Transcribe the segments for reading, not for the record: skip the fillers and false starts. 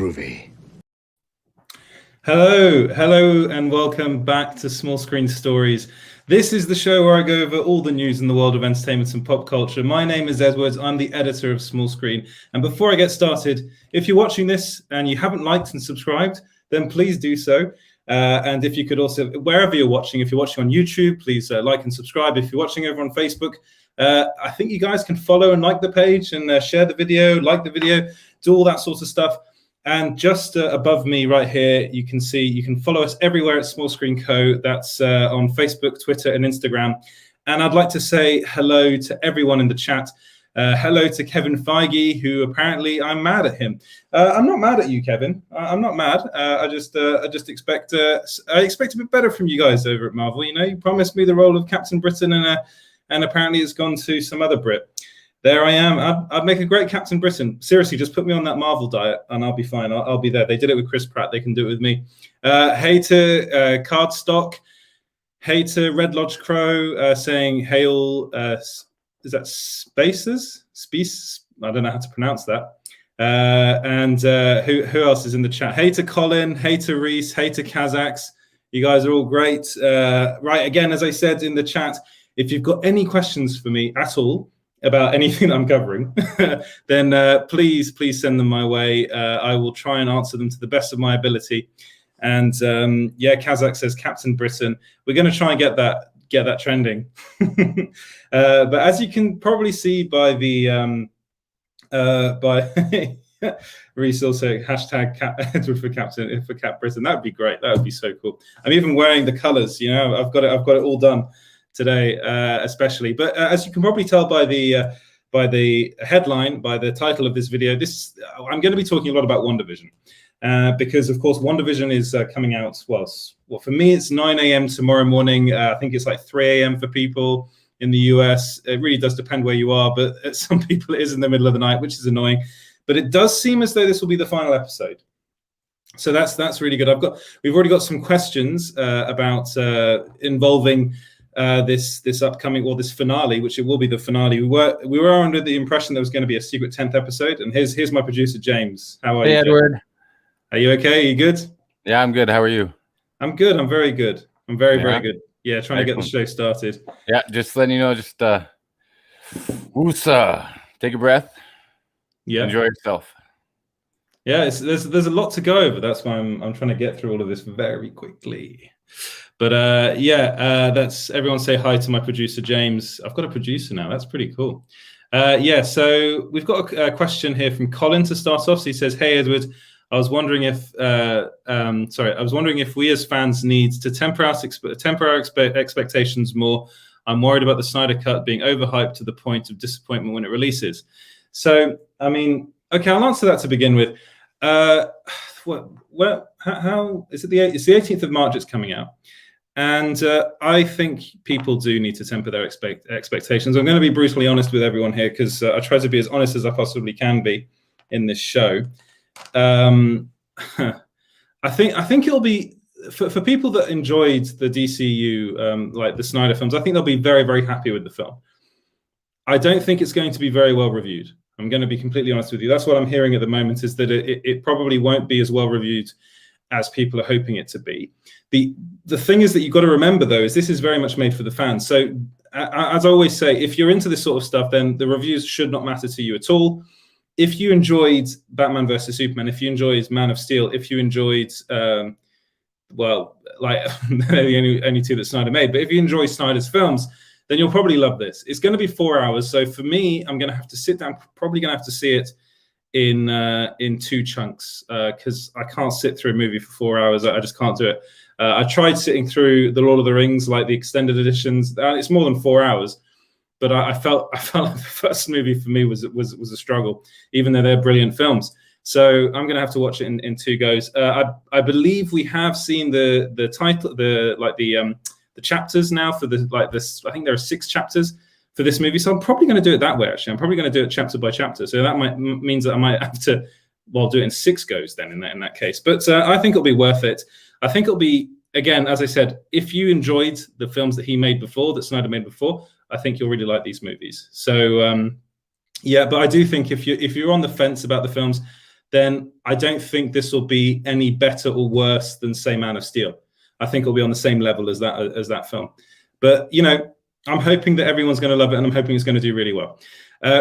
groovy. Hello, and welcome back to Small Screen Stories. This is the show where I go over all the news in the world of entertainment and pop culture. My name is Edwards. I'm the editor of Small Screen. And before I get started, if you're watching this and you haven't liked and subscribed, then please do so. And if you could also, wherever you're watching, if you're watching on YouTube, please like and subscribe. If you're watching over on Facebook, I think you guys can follow and like the page and share the video, like the video, do all that sort of stuff. And just above me right here, you can see, you can follow us everywhere at Small Screen Co. That's on Facebook, Twitter, and Instagram. And I'd like to say hello to everyone in the chat. Hello to Kevin Feige, who apparently I'm mad at him. I'm not mad at you, Kevin. I'm not mad. I just expect I expect a bit better from you guys over at Marvel. You know, you promised me the role of Captain Britain, and apparently it's gone to some other Brit. There I am. I'd make a great Captain Britain. Seriously, just put me on that Marvel diet and I'll be fine. I'll be there. They did it with Chris Pratt. They can do it with me. Hey to Cardstock. Hey to Red Lodge Crow saying hail. Is that Spaces? Space? I don't know how to pronounce that. And who else is in the chat? Hey to Colin. Hey to Reese. Hey to Kazakhs. You guys are all great. Right, again, as I said in the chat, if you've got any questions for me at all, about anything I'm covering, then please send them my way. I will try and answer them to the best of my ability. And yeah, Kazakh says Captain Britain. We're going to try and get that trending. But as you can probably see by the by Reese also hashtag Edward for Cap Britain. That would be great. That would be so cool. I'm even wearing the colours. You know, I've got it all done today, especially. But as you can probably tell by the headline, by the title of this video, I'm going to be talking a lot about WandaVision, because of course WandaVision is coming out. Well, for me it's 9 a.m. tomorrow morning. I think it's like 3 a.m. for people in the US. It really does depend where you are, but some people it is in the middle of the night, which is annoying. But it does seem as though this will be the final episode. So that's really good. We've already got some questions about involving this upcoming, or this finale, which it will be the finale. We were under the impression there was going to be a secret 10th episode, and here's my producer James. How are you? Hey Edward. Are you okay? Are you good? Yeah, I'm good. How are you? I'm good. I'm very good. I'm very good. Yeah, trying to get the show started. Yeah, just letting you know, just woosah. Take a breath. Yeah. Enjoy yourself. Yeah, there's a lot to go over. That's why I'm trying to get through all of this very quickly. But yeah, that's everyone say hi to my producer, James. I've got a producer now. That's pretty cool. Yeah, so we've got a question here from Colin to start off. So he says, hey, Edward, I was wondering if we as fans need to temper our expectations more. I'm worried about the Snyder Cut being overhyped to the point of disappointment when it releases. So, I mean, okay, I'll answer that to begin with. How is it? It's the 18th of March it's coming out. And I think people do need to temper their expectations. I'm going to be brutally honest with everyone here because I try to be as honest as I possibly can be in this show. I think it'll be for people that enjoyed the DCU, like the Snyder films. I think they'll be very, very happy with the film. I don't think it's going to be very well reviewed. I'm going to be completely honest with you. That's what I'm hearing at the moment, is that it probably won't be as well reviewed as people are hoping it to be. The thing is that you've got to remember, though, is this is very much made for the fans. So as I always say, if you're into this sort of stuff, then the reviews should not matter to you at all. If you enjoyed Batman versus Superman, if you enjoyed Man of Steel, if you enjoyed, well, like the only two that Snyder made, but if you enjoy Snyder's films, then you'll probably love this. It's going to be 4 hours. So for me, I'm going to have to sit down, probably going to have to see it in two chunks because I can't sit through a movie for 4 hours. I just can't do it. I tried sitting through the Lord of the Rings, like the extended editions. It's more than 4 hours, but I felt like the first movie for me was a struggle, even though they're brilliant films. So I'm going to have to watch it in two goes. I believe we have seen the title, the chapters now for this. I think there are 6 chapters for this movie, so I'm probably going to do it that way. Actually, I'm probably going to do it chapter by chapter. So that means that I might have to, do it in 6 goes then in that case. But I think it'll be worth it. I think it'll be, again, as I said, if you enjoyed the films that he made before, that Snyder made before, I think you'll really like these movies. So yeah, but I do think if you're on the fence about the films, then I don't think this will be any better or worse than, say, Man of Steel. I think it'll be on the same level as that film. But, you know, I'm hoping that everyone's going to love it, and I'm hoping it's going to do really well.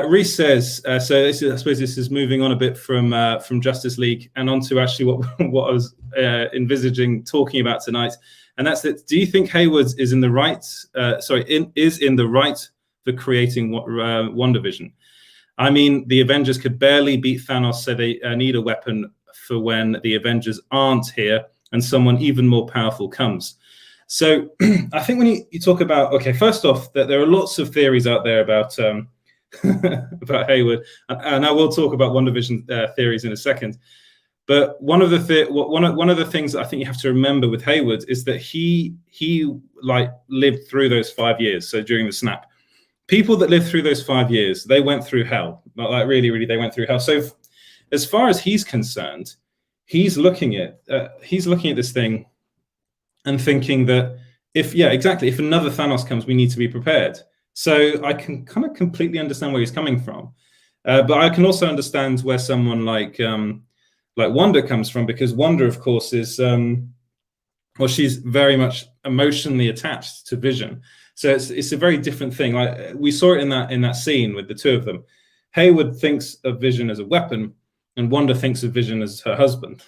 Reese says, I suppose this is moving on a bit from Justice League and onto actually what I was envisaging talking about tonight, and that's that. Do you think Hayward is in the right? Is in the right for creating WandaVision? I mean, the Avengers could barely beat Thanos, so they need a weapon for when the Avengers aren't here and someone even more powerful comes. So I think when you talk about, okay, first off, that there are lots of theories out there about about Hayward, and I will talk about WandaVision theories in a second. But one of the things that I think you have to remember with Hayward is that he like lived through those 5 years. So during the snap, people that lived through those 5 years, they went through hell. Like really, they went through hell. So as far as he's concerned, he's looking at this thing and thinking that if another Thanos comes, we need to be prepared. So I can kind of completely understand where he's coming from, but I can also understand where someone like Wanda comes from, because Wanda, of course, is she's very much emotionally attached to Vision. So it's a very different thing. Like we saw it in that scene with the two of them. Hayward thinks of Vision as a weapon, and Wanda thinks of Vision as her husband.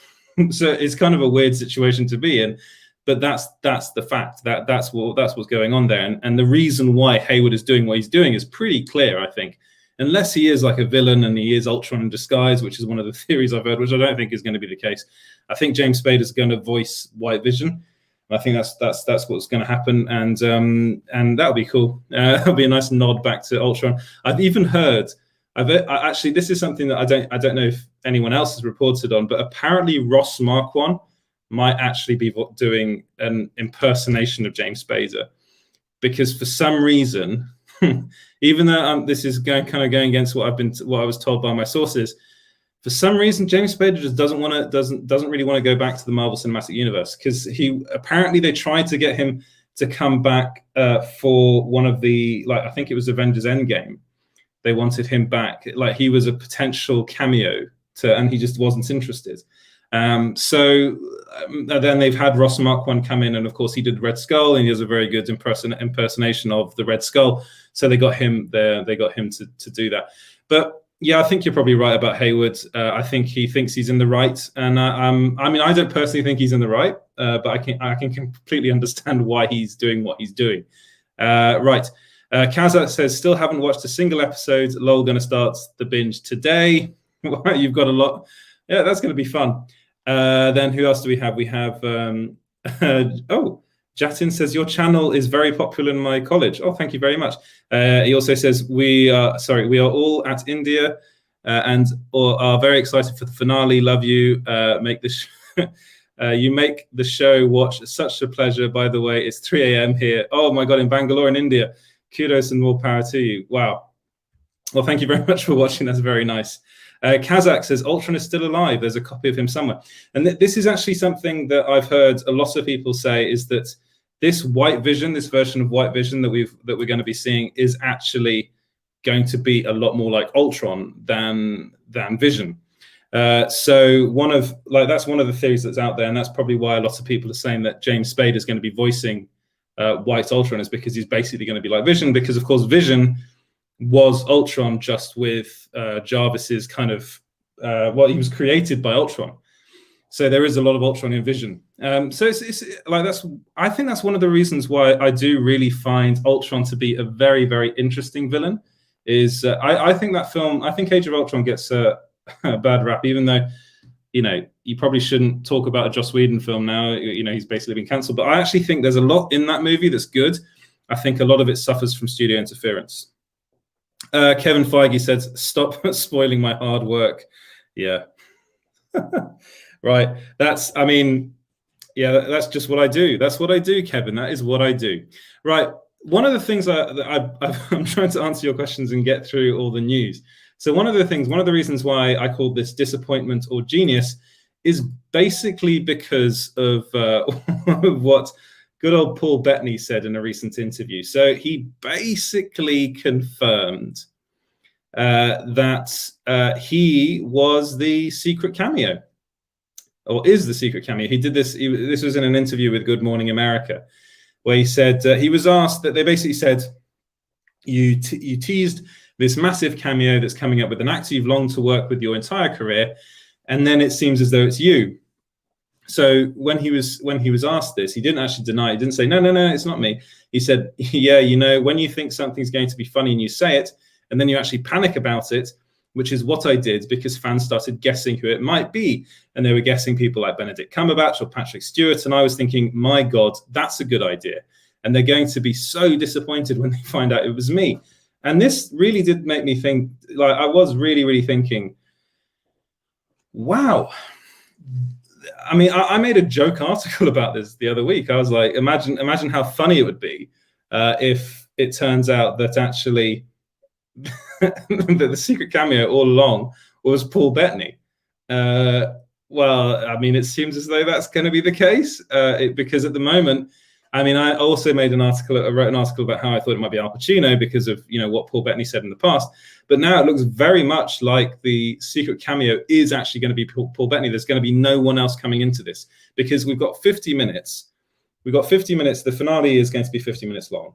So it's kind of a weird situation to be in. But that's the fact. That's what's going on there, and the reason why Hayward is doing what he's doing is pretty clear, I think. Unless he is like a villain and he is Ultron in disguise, which is one of the theories I've heard, which I don't think is going to be the case. I think James Spader is going to voice White Vision. I think that's what's going to happen, and that'll be cool. It'll be a nice nod back to Ultron. I've even heard. Actually, this is something that I don't know if anyone else has reported on, but apparently Ross Marquand might actually be doing an impersonation of James Spader, because for some reason, even though this is going against what I was told by my sources, for some reason James Spader just doesn't really want to go back to the Marvel Cinematic Universe, because they tried to get him to come back for one of the, like, I think it was Avengers Endgame. They wanted him back, like he was a potential cameo and he just wasn't interested. So then they've had Ross Marquand come in, and of course he did Red Skull, and he has a very good impersonation of the Red Skull. So they got him there. They got him to do that. But yeah, I think you're probably right about Hayward. I think he thinks he's in the right, and I mean, I don't personally think he's in the right, but I can completely understand why he's doing what he's doing. Right. Kazak says, still haven't watched a single episode. Lol, going to start the binge today. You've got a lot. Yeah, that's going to be fun. Then who else do we have? We have, Jatin says, your channel is very popular in my college. Oh, thank you very much. He also says, we are all at India and are very excited for the finale. Love you. You make the show watch. It's such a pleasure. By the way, it's 3 a.m. here. Oh my God, in Bangalore in India. Kudos and more power to you. Wow. Well, thank you very much for watching. That's very nice. Kazak says, Ultron is still alive. There's a copy of him somewhere. And this is actually something that I've heard a lot of people say, is that this White Vision, this version of White Vision that we're going to be seeing, is actually going to be a lot more like Ultron than Vision. So that's one of the theories that's out there, and that's probably why a lot of people are saying that James Spader is going to be voicing White Ultron, is because he's basically going to be like Vision, because of course Vision was Ultron, just with Jarvis's kind of he was created by Ultron. So there is a lot of Ultron in Vision. So it's like I think that's one of the reasons why I do really find Ultron to be a very, very interesting villain. Is I think that film, I think Age of Ultron gets a bad rap, even though, you know, you probably shouldn't talk about a Joss Whedon film now. You know, he's basically been cancelled. But I actually think there's a lot in that movie that's good. I think a lot of it suffers from studio interference. Kevin Feige says, stop spoiling my hard work. Yeah. Right. That's just what I do. That's what I do, Kevin. That is what I do. Right. One of the things I'm trying to answer your questions and get through all the news. So one of the reasons why I called this disappointment or genius is basically because of what good old Paul Bethany said in a recent interview. So he basically confirmed that he was the secret cameo, or is the secret cameo. He did this. This was in an interview with Good Morning America, where he said he was asked that they basically said, you teased this massive cameo that's coming up with an actor you've longed to work with your entire career, and then it seems as though it's you. So when he was asked this, he didn't actually deny. He didn't say no, it's not me. He said, yeah, you know, when you think something's going to be funny and you say it, and then you actually panic about it, which is what I did, because fans started guessing who it might be, and they were guessing people like Benedict Cumberbatch or Patrick Stewart, and I was thinking, my God, that's a good idea, and they're going to be so disappointed when they find out it was me. And this really did make me think, like, I was really thinking, wow. I mean, I made a joke article about this the other week. I was like, imagine how funny it would be if it turns out that actually that the secret cameo all along was Paul Bethany. Well, I mean, it seems as though that's going to be the case because at the moment, I mean, I also wrote an article about how I thought it might be Al Pacino because of, you know, what Paul Bethany said in the past. But now it looks very much like the secret cameo is actually going to be Paul Bethany. There's going to be no one else coming into this because we've got 50 minutes. We've got 50 minutes. The finale is going to be 50 minutes long.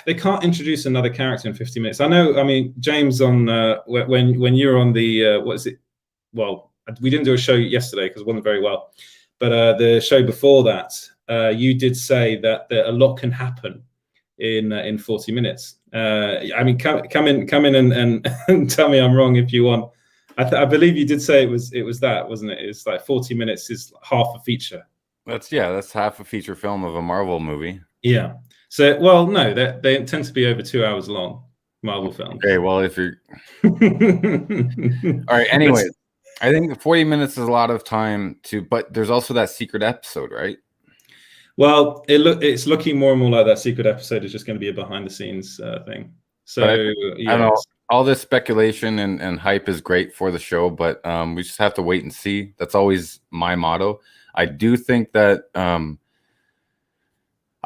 They can't introduce another character in 50 minutes. I know. I mean, James, on when you're on the what is it? Well, we didn't do a show yesterday because it wasn't very well. But the show before that, you did say that a lot can happen in 40 minutes. I mean, come in and tell me I'm wrong if you want. I believe you did say it was that, wasn't it? It's like 40 minutes is half a feature. That's half a feature film of a Marvel movie. Yeah. So, well, no, they tend to be over 2 hours long, Marvel films. Okay, well, if you're all right. Anyway, I think 40 minutes is a lot of time but there's also that secret episode, right? Well, it's looking more and more like that secret episode is just going to be a behind the scenes thing. So I don't know. All this speculation and hype is great for the show, but we just have to wait and see. That's always my motto. I do think that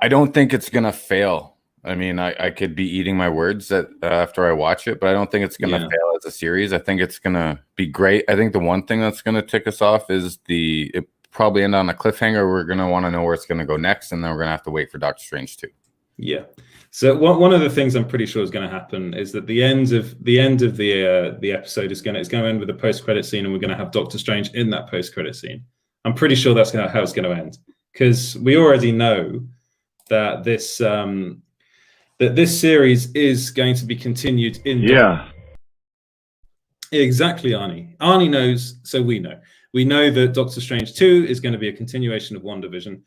I don't think it's going to fail. I mean, I could be eating my words after I watch it, but I don't think it's going to fail as a series. I think it's going to be great. I think the one thing that's going to tick us off is it probably end on a cliffhanger. We're going to want to know where it's going to go next, and then we're going to have to wait for Doctor Strange 2. Yeah. So one of the things I'm pretty sure is going to happen is that the end of the episode is going to end with a post-credit scene, and we're going to have Doctor Strange in that post-credit scene. I'm pretty sure that's how it's going to end, because we already know that this series is going to be continued in. Yeah. Exactly, Arnie. Arnie knows, so we know. We know that Doctor Strange 2 is going to be a continuation of WandaVision.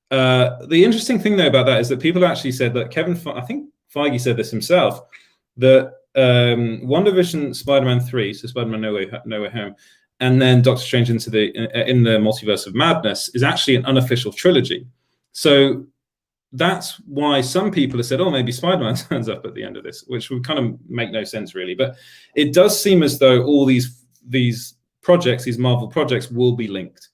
The interesting thing, though, about that is that people actually said that I think Feige said this himself, that WandaVision, Spider-Man 3, so Spider-Man No Way Home, and then Doctor Strange in the Multiverse of Madness is actually an unofficial trilogy. So that's why some people have said, oh, maybe Spider-Man turns up at the end of this, which would kind of make no sense, really. But it does seem as though all these projects, these Marvel projects, will be linked.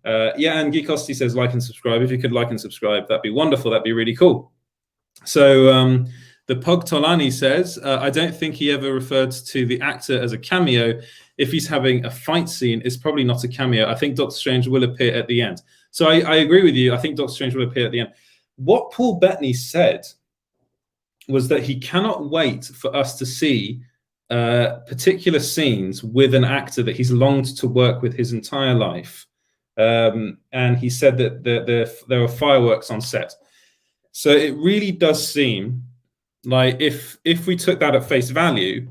Yeah, and Geekosti says like and subscribe. If you could like and subscribe, that'd be wonderful. That'd be really cool. So the Pug Tolani says, I don't think he ever referred to the actor as a cameo. If he's having a fight scene, it's probably not a cameo. I think Doctor Strange will appear at the end. So I agree with you. I think Doctor Strange will appear at the end. What Paul Bethany said was that he cannot wait for us to see particular scenes with an actor that he's longed to work with his entire life. And he said that there were fireworks on set. So it really does seem like if we took that at face value,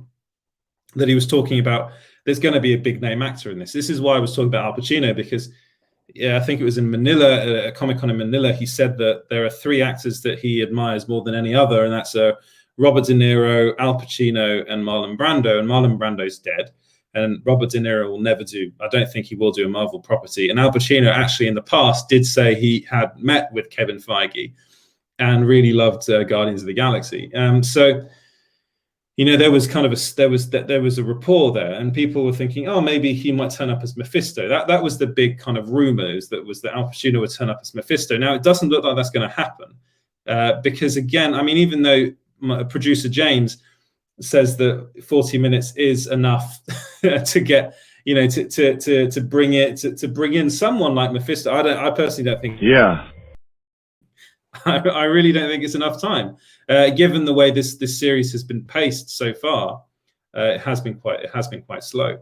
that he was talking about there's going to be a big name actor in this. This is why I was talking about Al Pacino, because I think it was in Manila, a Comic-Con in Manila, he said that there are 3 actors that he admires more than any other, and that's Robert De Niro, Al Pacino, and Marlon Brando. And Marlon Brando's dead. And Robert De Niro will never I don't think he will do a Marvel property. And Al Pacino actually in the past did say he had met with Kevin Feige and really loved Guardians of the Galaxy. So, you know, there was a rapport there, and people were thinking, oh, maybe he might turn up as Mephisto. That was the big kind of rumors, that Al Pacino would turn up as Mephisto. Now, it doesn't look like that's going to happen because, again, I mean, even though producer James says that 40 minutes is enough to get, you know, to bring in someone like Mephisto. I personally don't think. Yeah. I really don't think it's enough time, given the way this series has been paced so far. It has been quite slow.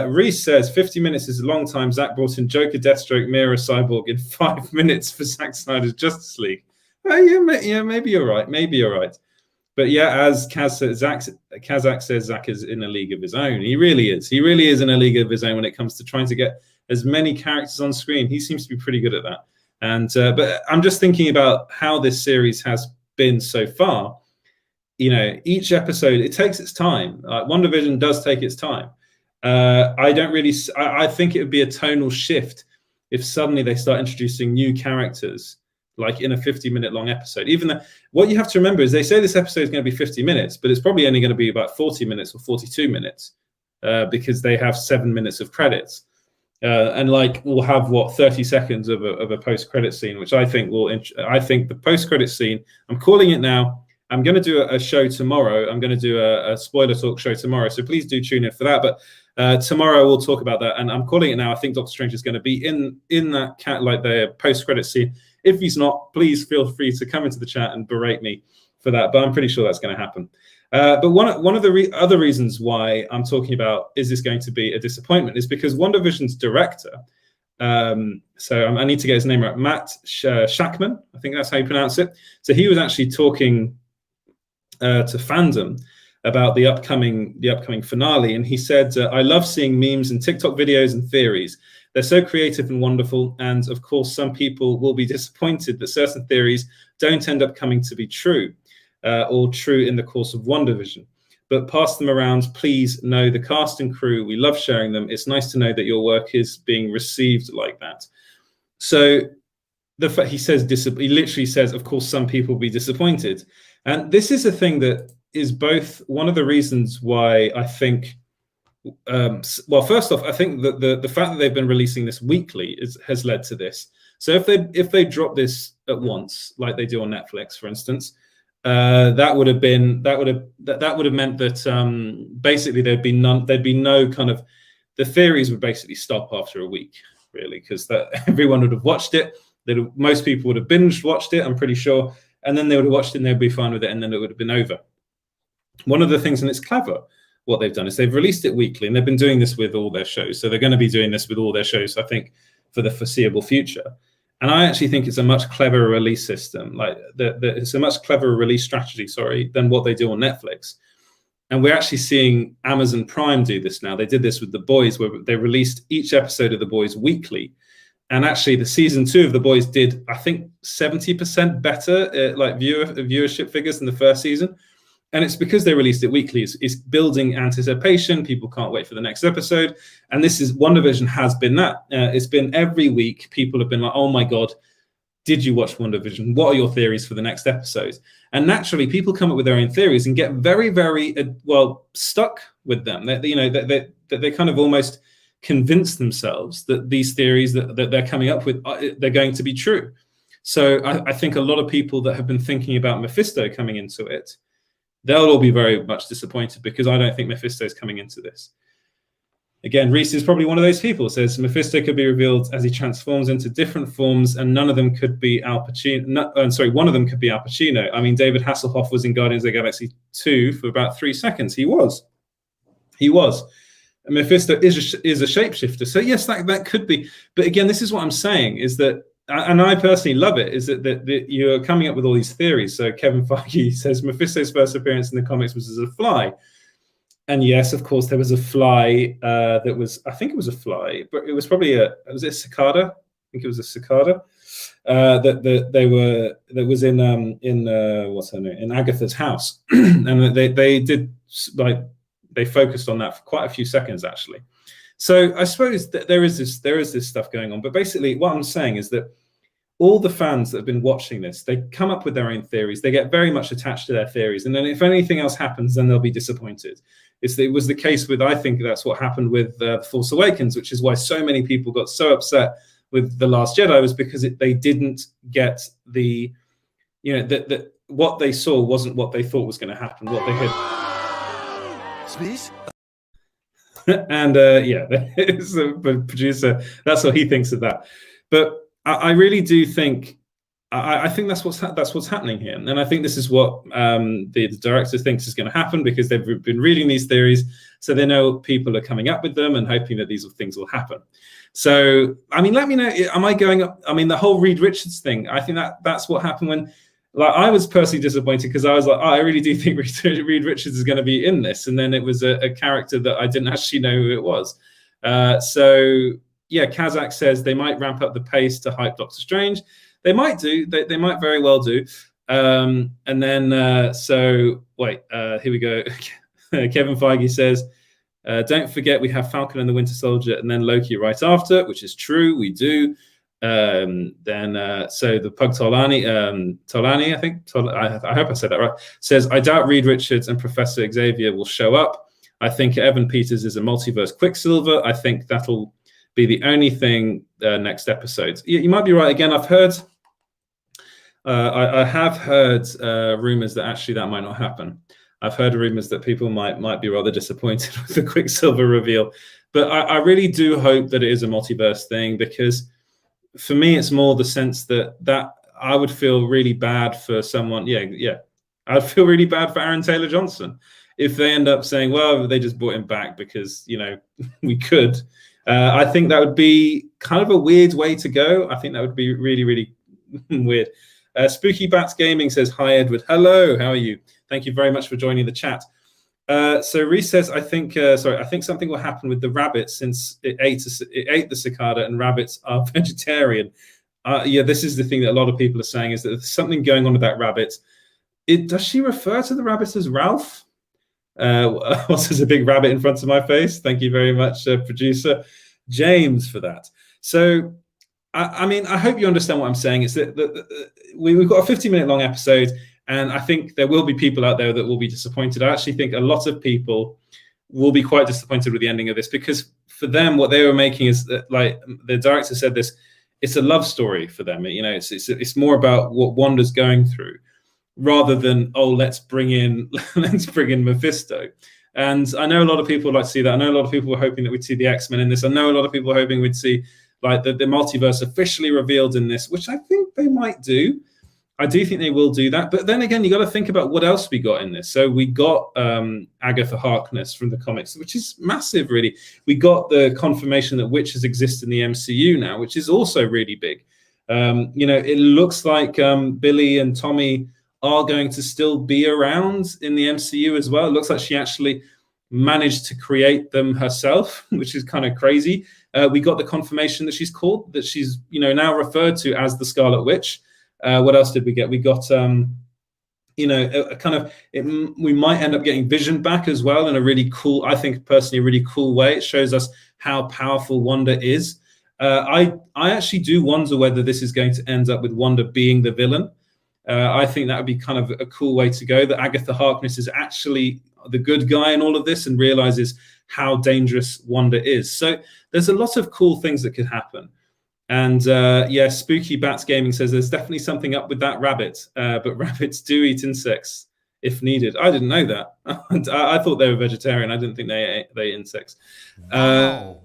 Reese says 50 minutes is a long time. Zack brought in Joker, Deathstroke, Mira, Cyborg in 5 minutes for Zack Snyder's Justice League. Yeah, maybe you're right. Maybe you're right. But yeah, as Kazak says, Zack is in a league of his own. He really is. He really is in a league of his own when it comes to trying to get as many characters on screen. He seems to be pretty good at that. And but I'm just thinking about how this series has been so far. You know, each episode, it takes its time. WandaVision does take its time. I think it would be a tonal shift if suddenly they start introducing new characters, like in a 50-minute long episode. Even though, what you have to remember is they say this episode is going to be 50 minutes, but it's probably only going to be about 40 minutes or 42 minutes because they have 7 minutes of credits. And like we'll have 30 seconds of a post-credit scene, which I think the post-credit scene, I'm calling it now. I'm going to do a show tomorrow. I'm going to do a spoiler talk show tomorrow. So please do tune in for that. But tomorrow we'll talk about that. And I'm calling it now. I think Doctor Strange is going to be in that like the post-credit scene. If he's not, please feel free to come into the chat and berate me for that. But I'm pretty sure that's going to happen. But one of the other reasons why I'm talking about is this going to be a disappointment is because WandaVision's director, so I need to get his name right, Matt Shakman, I think that's how you pronounce it. So he was actually talking to fandom about the upcoming finale, and he said, "I love seeing memes and TikTok videos and theories. They're so creative and wonderful, and of course, some people will be disappointed that certain theories don't end up coming to be true." Or true in the course of WandaVision. But pass them around, please. Know the cast and crew. We love sharing them. It's nice to know that your work is being received like that. So he literally says, of course, some people will be disappointed. And this is a thing that is both one of the reasons why I think, well, first off, I think that the fact that they've been releasing this weekly has led to this. So if they drop this at once, like they do on Netflix, for instance, that would have meant that basically there'd be no kind of, the theories would basically stop after a week, really, because everyone would have watched it. Most people would have binge watched it, I'm pretty sure, and then they would have watched it and they'd be fine with it, and then it would have been over. One of the things, and it's clever, what they've done is they've released it weekly, and they've been doing this with all their shows. So they're going to be doing this with all their shows, I think, for the foreseeable future. And I actually think it's a much cleverer release system. Like it's a much cleverer release strategy, than what they do on Netflix. And we're actually seeing Amazon Prime do this now. They did this with The Boys, where they released each episode of The Boys weekly. And actually, the season 2 of The Boys did, I think, 70% better, viewership figures than the first season. And it's because they released it weekly. It's building anticipation. People can't wait for the next episode. And WandaVision has been that. It's been every week. People have been like, oh my God, did you watch WandaVision? What are your theories for the next episode? And naturally, people come up with their own theories and get very, very, stuck with them. They kind of almost convince themselves that these theories that they're coming up with, they're going to be true. So I think a lot of people that have been thinking about Mephisto coming into it, they'll all be very much disappointed because I don't think Mephisto is coming into this. Again, Reese is probably one of those people. Says Mephisto could be revealed as he transforms into different forms, and none of them could be Al Pacino. One of them could be Al Pacino. I mean, David Hasselhoff was in Guardians of the Galaxy 2 for about 3 seconds. He was. And Mephisto is a shapeshifter. So yes, that could be. But again, this is what I'm saying is that, and I personally love it, is that you're coming up with all these theories. So Kevin Feige says Mephisto's first appearance in the comics was as a fly. And yes, of course, there was a fly I think it was a fly, but it was probably was it a cicada? I think it was a cicada that was in what's her name, in Agatha's house. And they focused on that for quite a few seconds, actually. So I suppose that there is this stuff going on. But basically what I'm saying is that all the fans that have been watching this, they come up with their own theories. They get very much attached to their theories. And then if anything else happens, then they'll be disappointed. It was the case with, I think that's what happened with The Force Awakens, which is why so many people got so upset with The Last Jedi, was because they didn't get what they saw wasn't what they thought was going to happen. What they had. Space? And it's the producer. That's what he thinks of that. But I really do think, I think that's what's happening here, and I think this is what the director thinks is going to happen, because they've been reading these theories, so they know people are coming up with them and hoping that these things will happen. So, I mean, let me know. Am I going up? I mean, the whole Reed Richards thing. I think that's what happened when. Like, I was personally disappointed, because I was like, I really do think Reed Richards is going to be in this. And then it was a character that I didn't actually know who it was. So, yeah, Kazakh says they might ramp up the pace to hype Doctor Strange. They might do. They might very well do. And then, here we go. Kevin Feige says, don't forget we have Falcon and the Winter Soldier and then Loki right after, which is true. We do. So the Pug Tolani, I think, I hope I said that right, says, I doubt Reed Richards and Professor Xavier will show up. I think Evan Peters is a multiverse Quicksilver. I think that'll be the only thing next episode. You might be right. Again, I've heard, I have heard rumors that actually that might not happen. I've heard rumors that people might be rather disappointed with the Quicksilver reveal, but I really do hope that it is a multiverse thing, because for me, it's more the sense that I would feel really bad for someone. I'd feel really bad for Aaron Taylor Johnson if they end up saying, well, they just brought him back because, we could. I think that would be kind of a weird way to go. I think that would be really, really weird. Spooky Bats Gaming says, hi, Edward. Hello, how are you? Thank you very much for joining the chat. So Reese says, I think something will happen with the rabbit, since it ate the cicada and rabbits are vegetarian. This is the thing that a lot of people are saying, is that there's something going on with that rabbit. Does she refer to the rabbit as Ralph? Also, there's a big rabbit in front of my face. Thank you very much, producer James, for that. So, I mean, I hope you understand what I'm saying. It's that we've got a 50-minute long episode, and I think there will be people out there that will be disappointed. I actually think a lot of people will be quite disappointed with the ending of this, because for them, what they were making is that, like the director said this, it's a love story for them. It's more about what Wanda's going through, rather than, oh, let's bring in Mephisto. And I know a lot of people like to see that. I know a lot of people were hoping that we'd see the X-Men in this. I know a lot of people were hoping we'd see like the multiverse officially revealed in this, which I think they might do. I do think they will do that. But then again, you got to think about what else we got in this. So we got Agatha Harkness from the comics, which is massive, really. We got the confirmation that witches exist in the MCU now, which is also really big. It looks like Billy and Tommy are going to still be around in the MCU as well. It looks like she actually managed to create them herself, which is kind of crazy. We got the confirmation that she's now referred to as the Scarlet Witch. What else did we get? We got, we might end up getting Vision back as well in a really cool, I think personally, a really cool way. It shows us how powerful Wanda is. I actually do wonder whether this is going to end up with Wanda being the villain. I think that would be kind of a cool way to go, that Agatha Harkness is actually the good guy in all of this and realizes how dangerous Wanda is. So there's a lot of cool things that could happen. And Spooky Bats Gaming says there's definitely something up with that rabbit, but rabbits do eat insects if needed. I didn't know that. I thought they were vegetarian. I didn't think they ate insects. Wow.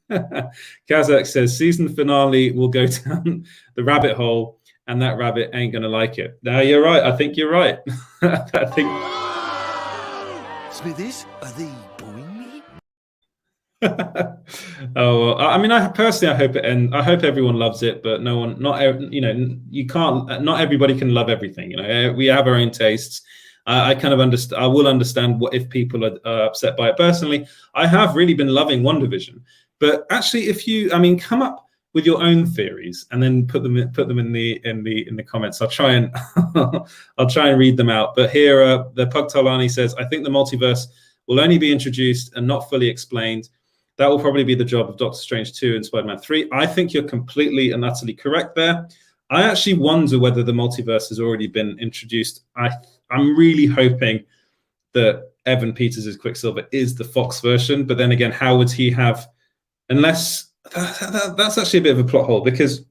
Kazakh says season finale will go down the rabbit hole, and that rabbit ain't gonna like it. No, you're right. I think you're right. I think. Smithies, are they booing me? Oh, well, I mean, I hope it ends. I hope everyone loves it, but not everybody can love everything. We have our own tastes. I kind of understand. I will understand what if people are upset by it. Personally, I have really been loving WandaVision, but actually, come up with your own theories and then put them in the comments. I'll try and read them out. But here, the Pug Talani says, I think the multiverse will only be introduced and not fully explained. That will probably be the job of Doctor Strange 2 and Spider-Man 3. I think you're completely and utterly correct there. I actually wonder whether the multiverse has already been introduced. I'm really hoping that Evan Peters' Quicksilver is the Fox version, but then again, how would he have, unless that's actually a bit of a plot hole, because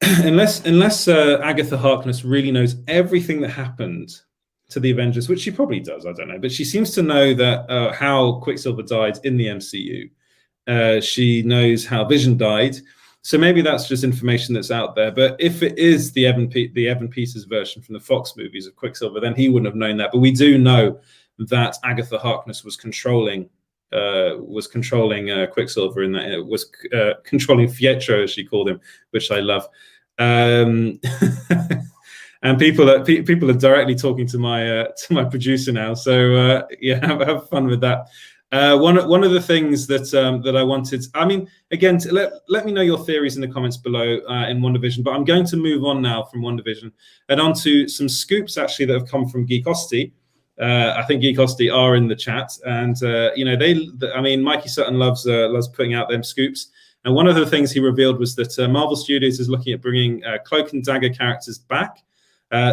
unless Agatha Harkness really knows everything that happened the Avengers, which she probably does, I don't know, but she seems to know that how Quicksilver died in the MCU. She knows how Vision died, so maybe that's just information that's out there. But if it is the Evan Peters version from the Fox movies of Quicksilver, then he wouldn't have known that. But we do know that Agatha Harkness was controlling Quicksilver, in that it was controlling Pietro, as she called him, which I love. And people are directly talking to my producer now, so yeah, have fun with that. One of the things that I wanted, I mean, again, let me know your theories in the comments below in WandaVision. But I'm going to move on now from WandaVision and onto some scoops actually that have come from Geekosity. I think Geekosity are in the chat, and Mikey Sutton loves putting out them scoops. And one of the things he revealed was that Marvel Studios is looking at bringing Cloak and Dagger characters back.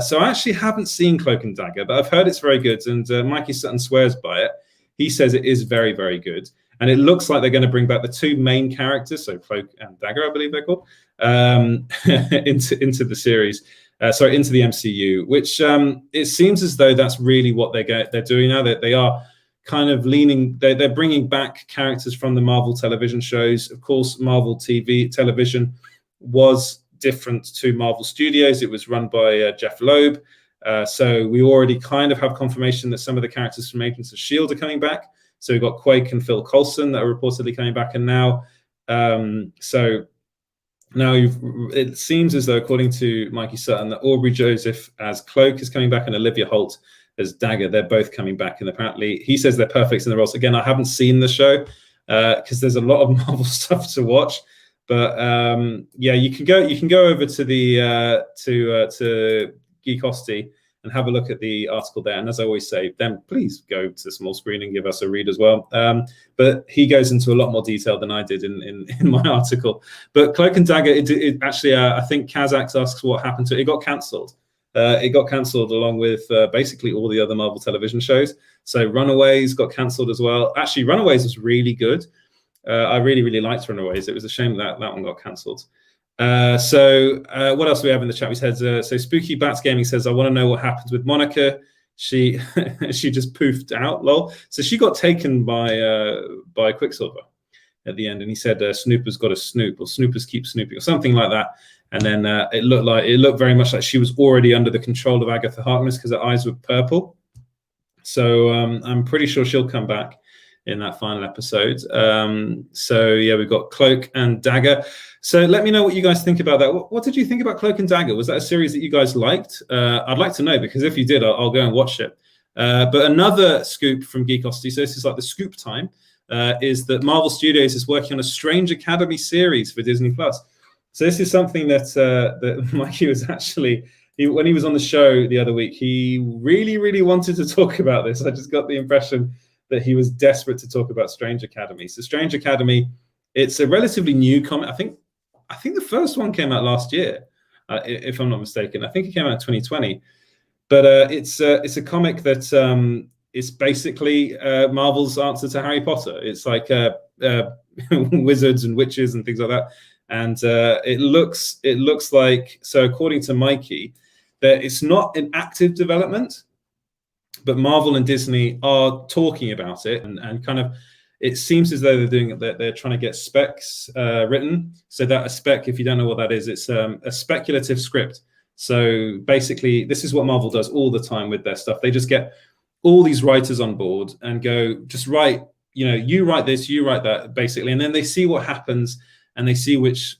So I actually haven't seen Cloak and Dagger, but I've heard it's very good, and Mikey Sutton swears by it. He says it is very, very good. And it looks like they're going to bring back the two main characters, so Cloak and Dagger, I believe they're called, into the series, into the MCU, which it seems as though that's really what they're doing now. They are kind of they're bringing back characters from the Marvel television shows. Of course, Marvel television was different to Marvel Studios. It was run by Jeff Loeb. So we already kind of have confirmation that some of the characters from Agents of S.H.I.E.L.D. are coming back. So we've got Quake and Phil Coulson that are reportedly coming back. And now, it seems as though, according to Mikey Sutton, that Aubrey Joseph as Cloak is coming back and Olivia Holt as Dagger. They're both coming back. And apparently he says they're perfect in the roles. Again, I haven't seen the show because there's a lot of Marvel stuff to watch. But yeah, you can go over to the to Geekosity and have a look at the article there. And as I always say, then please go to Small Screen and give us a read as well. But he goes into a lot more detail than I did in my article. But Cloak and Dagger, it actually, I think Kazax asks what happened to it. It got cancelled. It got cancelled along with basically all the other Marvel television shows. So Runaways got cancelled as well. Actually, Runaways was really good. I really, really liked Runaways. It was a shame that one got cancelled. What else do we have in the chat? We said, so Spooky Bats Gaming says, I want to know what happens with Monica. She just poofed out, lol. So she got taken by Quicksilver at the end, and he said Snooper's got a snoop, or Snoopers keep snooping, or something like that. And then it looked very much like she was already under the control of Agatha Harkness because her eyes were purple. So I'm pretty sure she'll come back in that final episode. So yeah, we've got Cloak and Dagger. So let me know what you guys think about that. What did you think about Cloak and Dagger? Was that a series that you guys liked? I'd like to know, because if you did, I'll go and watch it. But another scoop from Geekosity, so this is like the scoop time, is that Marvel Studios is working on a Strange Academy series for Disney+. So this is something that Mikey was actually, when he was on the show the other week, he really, really wanted to talk about this. I just got the impression that he was desperate to talk about Strange Academy. So Strange Academy, it's a relatively new comic. I think the first one came out last year, if I'm not mistaken. I think it came out in 2020. But it's a comic that is basically Marvel's answer to Harry Potter. It's like wizards and witches and things like that. And it looks like, so according to Mikey, that it's not in active development, but Marvel and Disney are talking about it, and kind of, it seems as though they're trying to get specs written. So that a spec, if you don't know what that is, it's a speculative script. So basically, this is what Marvel does all the time with their stuff. They just get all these writers on board and go, just write, you write this, you write that, basically, and then they see what happens, and they see which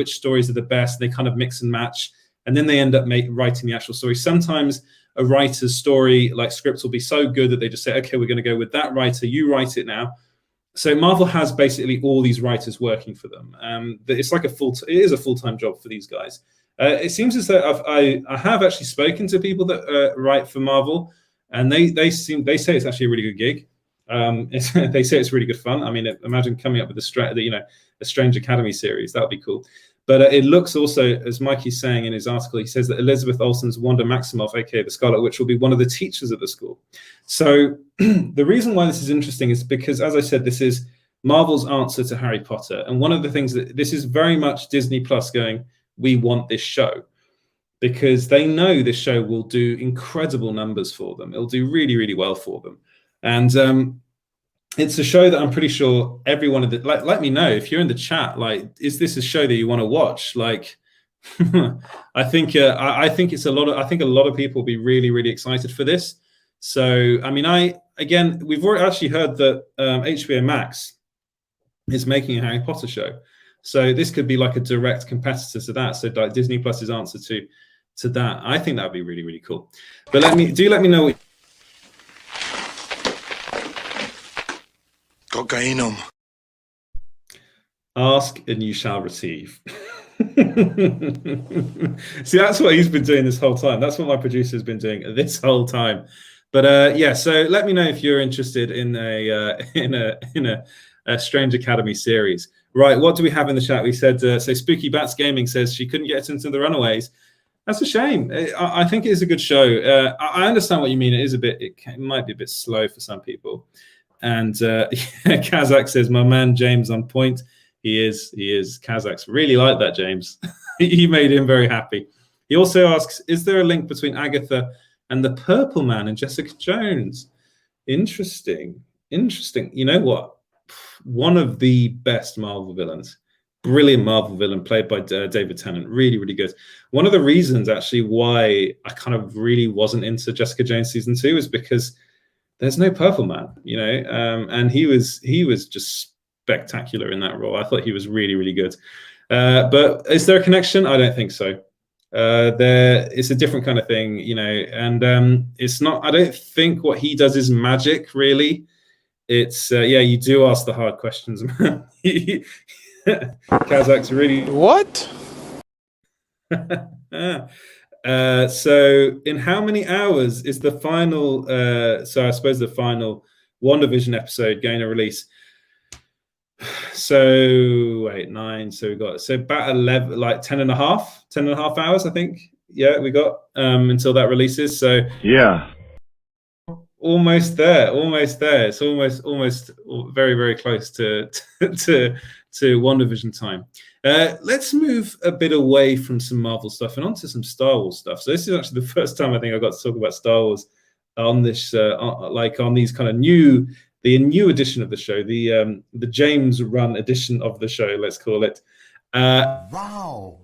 stories are the best. They kind of mix and match, and then they end up writing the actual story. Sometimes a writer's story, like scripts, will be so good that they just say, okay, we're going to go with that writer, you write it now. So Marvel has basically all these writers working for them. It's like it is a full-time job for these guys. It seems as though I have actually spoken to people that write for Marvel, and they say it's actually a really good gig. They say it's really good fun. I mean, imagine coming up with a Strange Academy series. That would be cool. But it looks also, as Mikey's saying in his article, he says that Elizabeth Olsen's Wanda Maximoff, aka the Scarlet Witch, will be one of the teachers at the school. So the reason why this is interesting is because, as I said, this is Marvel's answer to Harry Potter. And one of the things that this is very much Disney Plus going, we want this show. because they know this show will do incredible numbers for them. It'll do really, really well for them. And it's a show that I'm pretty sure everyone of the let me know if you're in the chat. Like, is this a show that you want to watch? Like, I think it's a lot of. I think a lot of people will be really, really excited for this. So, I mean, we've already actually heard that HBO Max is making a Harry Potter show. So this could be like a direct competitor to that. So like Disney Plus's answer to that. I think that'd be really, really cool. But let me know what. Cocainum. Ask and you shall receive. See, that's what he's been doing this whole time. That's what my producer's been doing this whole time. But yeah, so let me know if you're interested in a Strange Academy series. Right, what do we have in the chat? We said so. Spooky Bats Gaming says she couldn't get into the Runaways. That's a shame. I think it is a good show. I understand what you mean. It is a bit. It might be a bit slow for some people. And Kazakh says, "My man James on point. He is. Kazakhs really like that, James. He made him very happy." He also asks, "Is there a link between Agatha and the Purple Man and Jessica Jones?" Interesting. You know what? One of the best Marvel villains. Brilliant Marvel villain played by David Tennant. Really, really good. One of the reasons actually why I kind of really wasn't into Jessica Jones season 2 is because there's no Purple Man, and he was just spectacular in that role. I thought he was really, really good. But is there a connection? I don't think so. It's a different kind of thing, and it's not. I don't think what he does is magic, really. It's you do ask the hard questions, man. Kazakh's really what? So in how many hours is the final so I suppose the final WandaVision episode going to release? So wait, 9, so we got about 11, like 10 and a half hours, I think. Yeah, we got until that releases. So yeah, almost there. It's almost very, very close to WandaVision time. Let's move a bit away from some Marvel stuff and onto some Star Wars stuff. So this is actually the first time I think I got to talk about Star Wars on this, on these kind of new edition of the show, the James Run edition of the show, let's call it. Wow.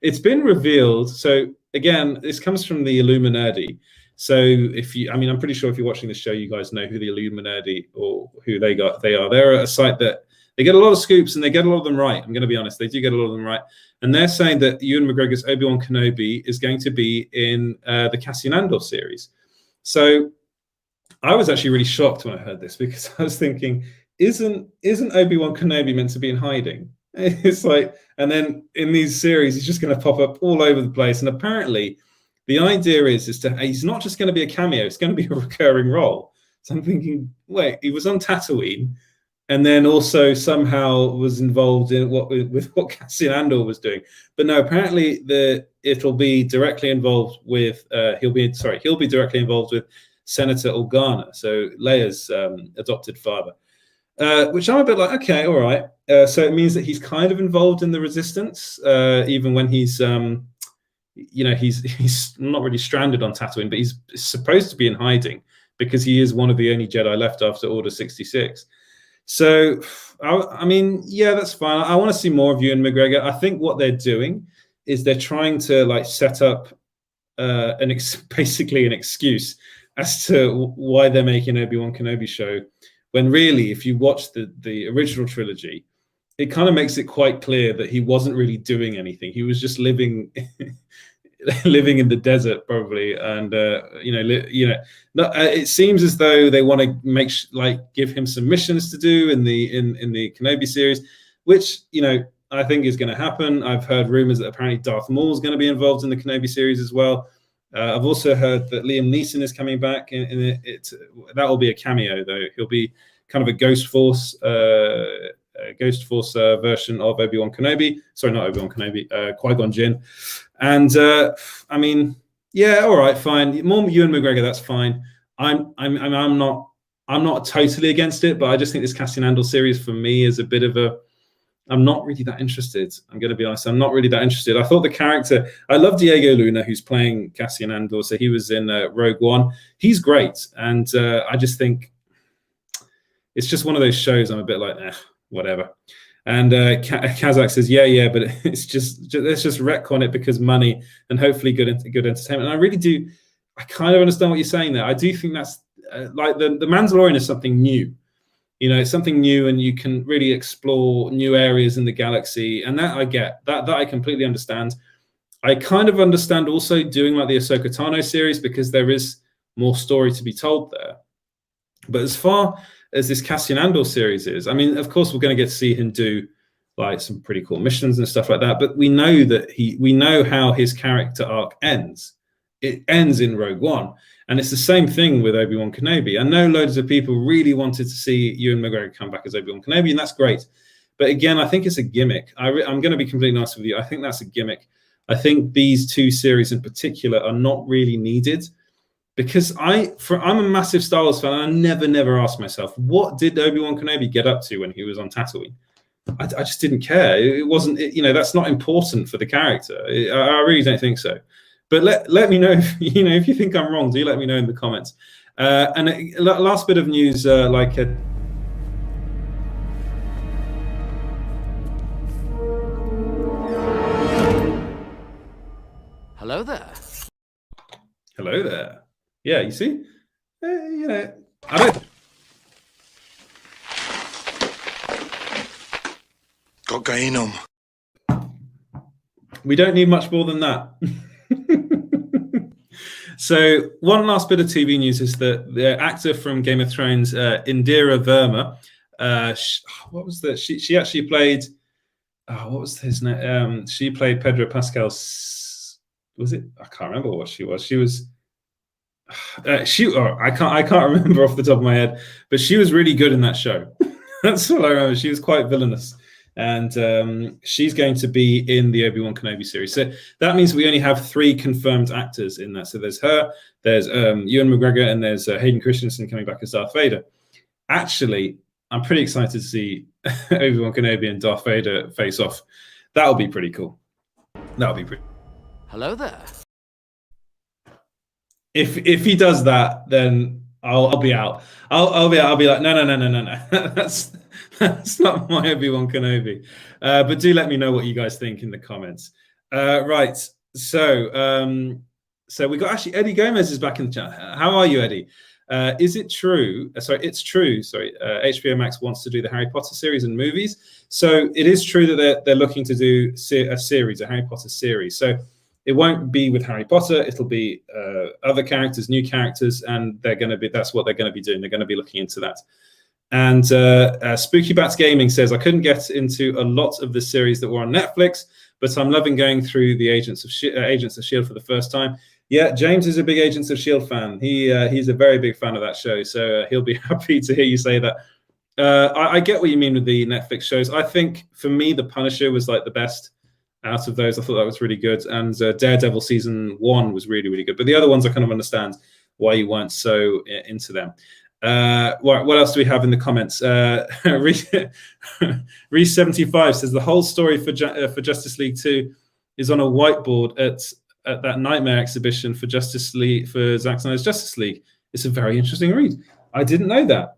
It's been revealed. So again, this comes from the Illuminati. So I'm pretty sure if you're watching the show, you guys know who the Illuminati or who they are. They're a site that they get a lot of scoops and they get a lot of them right. I'm going to be honest. They do get a lot of them right. And they're saying that Ewan McGregor's Obi-Wan Kenobi is going to be in the Cassian Andor series. So I was actually really shocked when I heard this because I was thinking, isn't Obi-Wan Kenobi meant to be in hiding? It's like, and then in these series, he's just going to pop up all over the place. And apparently the idea is he's not just going to be a cameo, it's going to be a recurring role. So I'm thinking, wait, he was on Tatooine and then also somehow was involved in what Cassian Andor was doing. But no, apparently it'll be directly involved with he'll be directly involved with Senator Organa, so Leia's adopted father. Which I'm a bit like, okay, all right. So it means that he's kind of involved in the Resistance, even when he's he's not really stranded on Tatooine, but he's supposed to be in hiding because he is one of the only Jedi left after Order 66. So, I mean, yeah, that's fine. I want to see more of Ewan McGregor. I think what they're doing is they're trying to set up basically an excuse as to why they're making Obi-Wan Kenobi show. When really, if you watch the original trilogy, it kind of makes it quite clear that he wasn't really doing anything. He was just living in the desert, probably, and it seems as though they want to give him some missions to do in the Kenobi series, which I think is going to happen. I've heard rumors that apparently Darth Maul is going to be involved in the Kenobi series as well. I've also heard that Liam Neeson is coming back in it. That will be a cameo, though. He'll be kind of a Ghost Force version of Obi-Wan Kenobi. Sorry, not Obi-Wan Kenobi. Qui-Gon Jinn. And I mean, yeah, all right, fine. More Ewan McGregor, that's fine. I'm not totally against it, but I just think this Cassian Andor series for me is a bit of a I'm not really that interested. I'm going to be honest. I'm not really that interested. I thought the character, I love Diego Luna, who's playing Cassian Andor. So he was in Rogue One. He's great. And I just think it's just one of those shows I'm a bit like, whatever. And Kazakh says, yeah, but it's just let's just retcon it because money and hopefully good entertainment. And I really do, I kind of understand what you're saying there. I do think that's like the Mandalorian is something new. You know, it's something new, and you can really explore new areas in the galaxy, and that I get. That I completely understand. I kind of understand also doing like the Ahsoka Tano series because there is more story to be told there. But as far as this Cassian Andor series is, I mean, of course, we're going to get to see him do like some pretty cool missions and stuff like that. But we know that we know how his character arc ends. It ends in Rogue One. And it's the same thing with Obi-Wan Kenobi. I know loads of people really wanted to see Ewan McGregor come back as Obi-Wan Kenobi, and that's great. But again, I think it's a gimmick. I'm going to be completely honest with you. I think that's a gimmick. I think these two series in particular are not really needed because I'm a massive Star Wars fan, and I never asked myself, what did Obi-Wan Kenobi get up to when he was on Tatooine? I just didn't care. It wasn't, that's not important for the character. I really don't think so. But let me know if you think I'm wrong. Do let me know in the comments. And last bit of news, Hello there. Hello there. Yeah, you see, I don't. Cocainum. We don't need much more than that. So one last bit of TV news is that the actor from Game of Thrones, Indira Verma, what was that? She actually played. What was his name? She played Pedro Pascal's. Was it? I can't remember what she was. She was. I can't remember off the top of my head, but she was really good in that show. That's all I remember. She was quite villainous. And she's going to be in the Obi-Wan Kenobi series. So that means we only have 3 confirmed actors in that. So there's her, there's Ewan McGregor, and there's Hayden Christensen coming back as Darth Vader. Actually, I'm pretty excited to see Obi-Wan Kenobi and Darth Vader face off. That'll be pretty cool. That'll be pretty. Hello there. If he does that, then I'll be out. I'll be like, no. That's not my Obi-Wan Kenobi. But do let me know what you guys think in the comments. Right. So we got actually Eddie Gomez is back in the chat. How are you, Eddie? Is it true? It's true. HBO Max wants to do the Harry Potter series and movies. So it is true that they're looking to do a series, a Harry Potter series. So it won't be with Harry Potter. It'll be other characters, new characters, and that's what they're going to be doing. They're going to be looking into that. And Spooky Bats Gaming says, I couldn't get into a lot of the series that were on Netflix, but I'm loving going through the Agents of S.H.I.E.L.D. for the first time. Yeah, James is a big Agents of S.H.I.E.L.D. fan. He's a very big fan of that show, so he'll be happy to hear you say that. I get what you mean with the Netflix shows. I think, for me, The Punisher was like the best out of those. I thought that was really good. And Daredevil Season 1 was really, really good. But the other ones, I kind of understand why you weren't so into them. What else do we have in the comments? Reese75 says the whole story for Justice League 2 is on a whiteboard at that Nightmare exhibition for Justice League, for Zack Snyder's Justice League. It's a very interesting read. I didn't know that.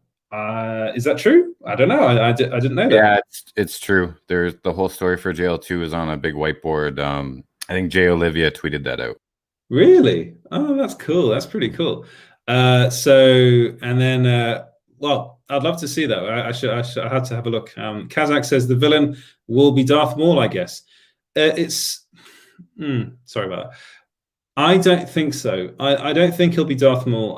Is that true? I don't know. I didn't know that. Yeah, it's true. There's the whole story for JL2 is on a big whiteboard. I think Jay Olivia tweeted that out. Really? Oh, that's cool. That's pretty cool. I'd love to see that. I had to have a look. Kazakh says the villain will be Darth Maul, I guess. Sorry about that. I don't think so. I don't think he'll be Darth Maul.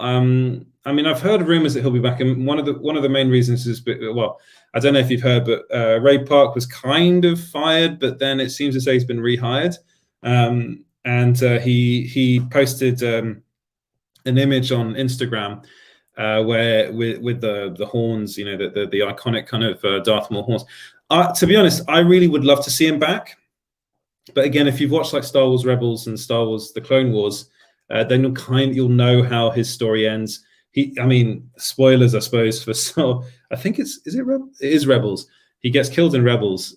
I mean, I've heard rumors that he'll be back, and one of the main reasons is, I don't know if you've heard, but Ray Park was kind of fired, but then it seems to say he's been rehired, and he posted an image on Instagram where with the horns, the iconic kind of Darth Maul horns. To be honest, I really would love to see him back. But again, if you've watched like Star Wars Rebels and Star Wars The Clone Wars, then you'll know how his story ends. Spoilers, I suppose, I think it is Rebels. he gets killed in Rebels.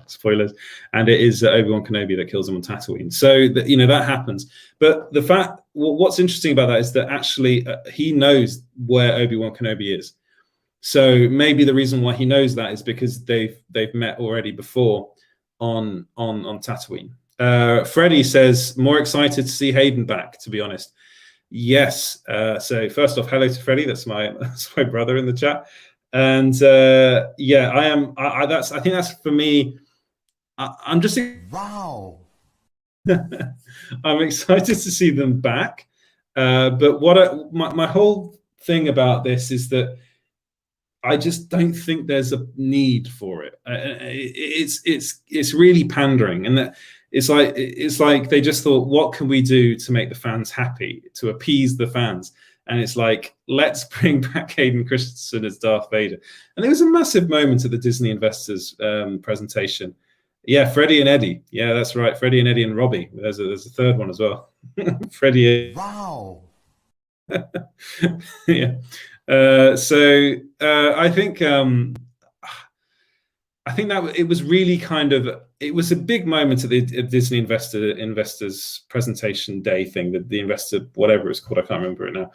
Spoilers, and it is Obi-Wan Kenobi that kills him on Tatooine. So that, you know, that happens. But the fact, what's interesting about that is that actually he knows where Obi-Wan Kenobi is. So maybe the reason why he knows that is because they've met already before on Tatooine. Freddie says, more excited to see Hayden back, to be honest. Yes. So first off, hello to Freddie. That's my brother in the chat. And yeah, I am. I think that's for me. I'm just Wow. I'm excited to see them back. But my whole thing about this is that I just don't think there's a need for it. It's really pandering, and that it's like they just thought, what can we do to make the fans happy, to appease the fans? And it's like, let's bring back Hayden Christensen as Darth Vader. And there was a massive moment at the Disney Investors presentation. Yeah, Freddie and Eddie. Yeah, that's right. Freddie and Eddie and Robbie. There's a third one as well. Freddie. Wow. Yeah. So I think that it was really kind of, it was a big moment at the Disney Investors presentation day thing, the investor, whatever it's called, I can't remember it now.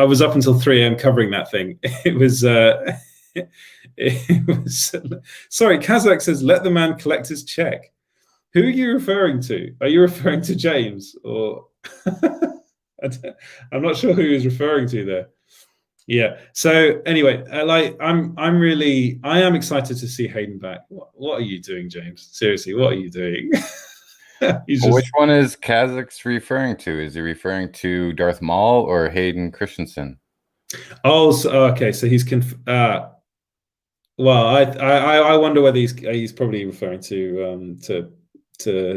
I was up until 3 a.m. covering that thing. It was, sorry, Kazakh says, let the man collect his check. Who are you referring to? Are you referring to James? Or I'm not sure who he's referring to there. Yeah. So anyway, I am excited to see Hayden back. What are you doing, James? Seriously, what are you doing? Which one is Kazakh's referring to? Is he referring to Darth Maul or Hayden Christensen? Oh, okay. So he's well, I wonder whether he's probably referring to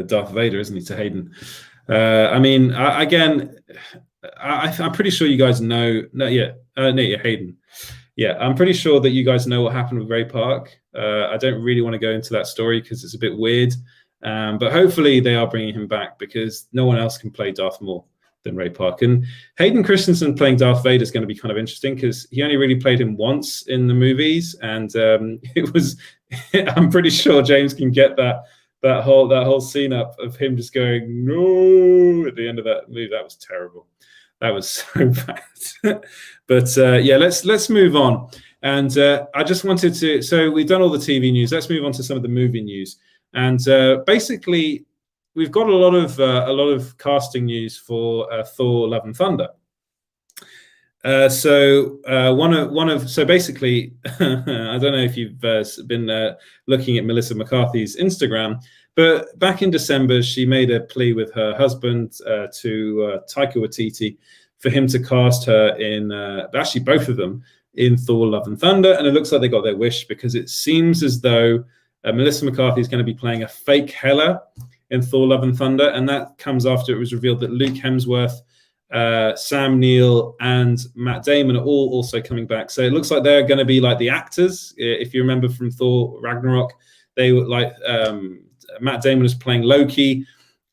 Darth Vader, isn't he? To Hayden. I mean, again, I'm pretty sure you guys know. Hayden. Yeah, I'm pretty sure that you guys know what happened with Ray Park. I don't really want to go into that story because it's a bit weird. But hopefully they are bringing him back, because no one else can play Darth Maul than Ray Park. And Hayden Christensen playing Darth Vader is going to be kind of interesting, because he only really played him once in the movies, and it was. I'm pretty sure James can get that whole scene up of him just going no at the end of that movie. That was terrible. That was so bad. But yeah, let's move on. And I just wanted to. So we've done all the TV news. Let's move on to some of the movie news. And basically, we've got a lot of casting news for Thor: Love and Thunder. So basically, I don't know if you've been looking at Melissa McCarthy's Instagram, but back in December, she made a plea with her husband to Taika Waititi for him to cast her in, actually both of them, in Thor: Love and Thunder. And it looks like they got their wish, because it seems as though Melissa McCarthy is going to be playing a fake Hela in Thor: Love and Thunder. And that comes after it was revealed that Luke Hemsworth, Sam Neill, and Matt Damon are all also coming back. So it looks like they're going to be like the actors. If you remember from Thor Ragnarok, they were like Matt Damon is playing Loki,